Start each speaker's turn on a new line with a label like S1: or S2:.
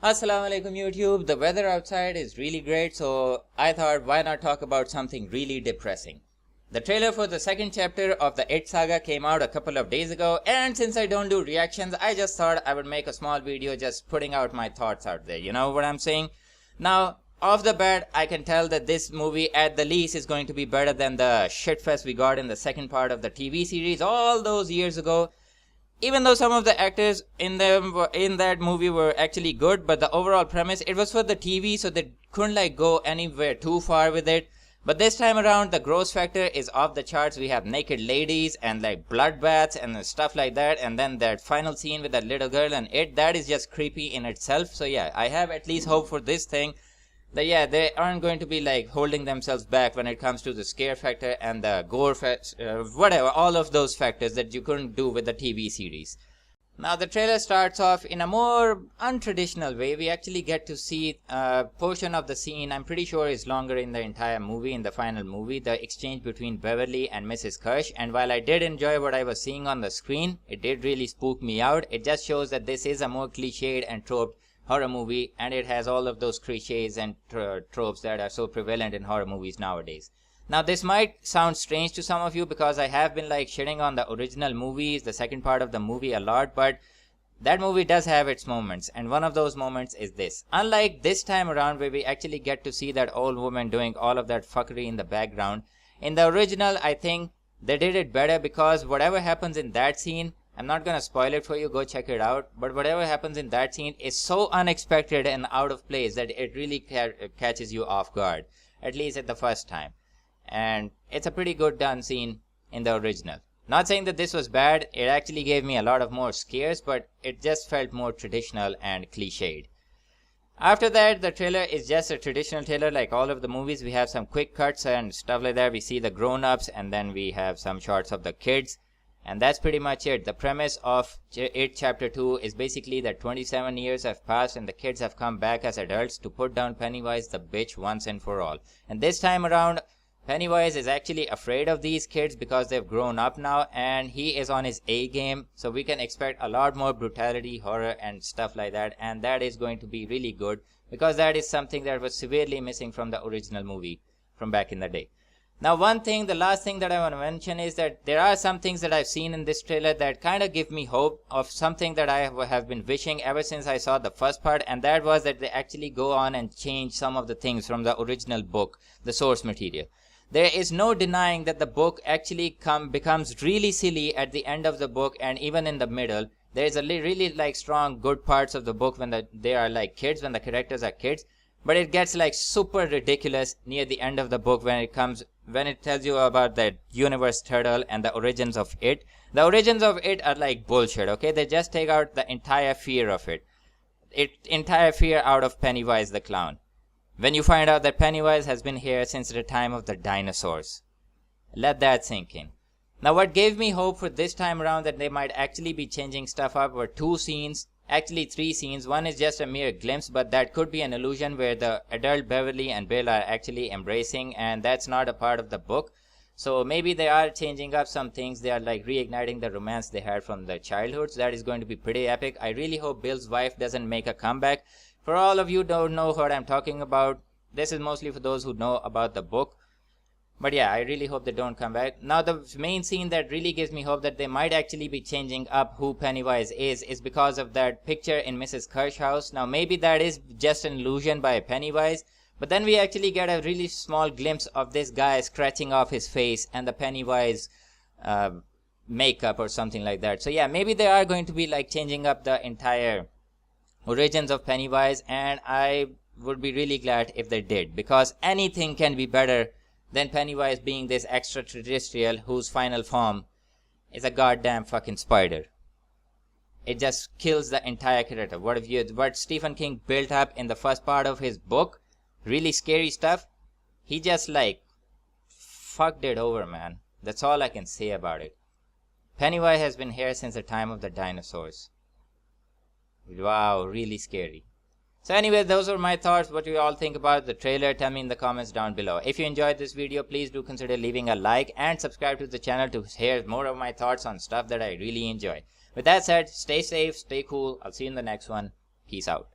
S1: Assalamu alaikum YouTube. The weather outside is really great, so I thought why not talk about something really depressing. The trailer for the second chapter of the It saga came out a couple of days ago, and since I don't do reactions, I just thought I would make a small video just putting out my thoughts out there. You know what I'm saying? Now, off the bat, I can tell that this movie at the least is going to be better than the shitfest we got in the second part of the TV series all those years ago. Even though some of the actors in that movie were actually good, but the overall premise, it was for the TV, so they couldn't go anywhere too far with it. But this time around, the gross factor is off the charts. We have naked ladies and bloodbaths and stuff like that, and then that final scene with that little girl and that is just creepy in itself. So yeah, I have at least hope for this thing. That yeah, they aren't going to be holding themselves back when it comes to the scare factor and the gore whatever, all of those factors that you couldn't do with the TV series. Now the trailer starts off in a more untraditional way. We actually get to see a portion of the scene I'm pretty sure is longer in the entire movie, in the final movie, the exchange between Beverly and Mrs. Kirsch. And while I did enjoy what I was seeing on the screen, it did really spook me out. It just shows that this is a more cliched and troped horror movie, and it has all of those cliches and tropes that are so prevalent in horror movies nowadays. Now this might sound strange to some of you because I have been shitting on the original movies, the second part of the movie a lot, but that movie does have its moments, and one of those moments is this. Unlike this time around where we actually get to see that old woman doing all of that fuckery in the background, in the original I think they did it better, because whatever happens in that scene, I'm not gonna spoil it for you, go check it out, but whatever happens in that scene is so unexpected and out of place that it really catches you off guard, at least at the first time. And it's a pretty good done scene in the original. Not saying that this was bad, it actually gave me a lot of more scares, but it just felt more traditional and cliched. After that, the trailer is just a traditional trailer like all of the movies. We have some quick cuts and stuff like that. We see the grown-ups, and then we have some shots of the kids. And that's pretty much it. The premise of It Chapter 2 is basically that 27 years have passed and the kids have come back as adults to put down Pennywise the bitch once and for all. And this time around, Pennywise is actually afraid of these kids because they've grown up now, and he is on his A game. So we can expect a lot more brutality, horror and stuff like that. And that is going to be really good, because that is something that was severely missing from the original movie from back in the day. Now the last thing that I want to mention is that there are some things that I've seen in this trailer that kind of give me hope of something that I have been wishing ever since I saw the first part, and that was that they actually go on and change some of the things from the original book, the source material. There is no denying that the book actually becomes really silly at the end of the book, and even in the middle. There is a really strong good parts of the book when they are kids, when the characters are kids. But it gets super ridiculous near the end of the book when it tells you about that universe turtle and the origins of it. The origins of it are bullshit, okay? They just take out the entire fear of it. Entire fear out of Pennywise the clown. When you find out that Pennywise has been here since the time of the dinosaurs. Let that sink in. Now what gave me hope for this time around that they might actually be changing stuff up were two scenes. Actually 3 scenes. One is just a mere glimpse, but that could be an illusion where the adult Beverly and Bill are actually embracing, and that's not a part of the book. So maybe they are changing up some things. They are reigniting the romance they had from their childhood. So that is going to be pretty epic. I really hope Bill's wife doesn't make a comeback. For all of you who don't know what I'm talking about, this is mostly for those who know about the book. But yeah, I really hope they don't come back. Now the main scene that really gives me hope that they might actually be changing up who Pennywise is because of that picture in Mrs. Kirsch's house. Now maybe that is just an illusion by Pennywise, but then we actually get a really small glimpse of this guy scratching off his face and the Pennywise makeup or something like that. So yeah, maybe they are going to be changing up the entire origins of Pennywise, and I would be really glad if they did, because anything can be better than Pennywise being this extraterrestrial whose final form is a goddamn fucking spider. It just kills the entire character. What Stephen King built up in the first part of his book, really scary stuff, he just fucked it over, man. That's all I can say about it. Pennywise has been here since the time of the dinosaurs. Wow, really scary. So anyway, those are my thoughts. What do you all think about the trailer? Tell me in the comments down below. If you enjoyed this video, please do consider leaving a like and subscribe to the channel to hear more of my thoughts on stuff that I really enjoy. With that said, stay safe, stay cool. I'll see you in the next one. Peace out.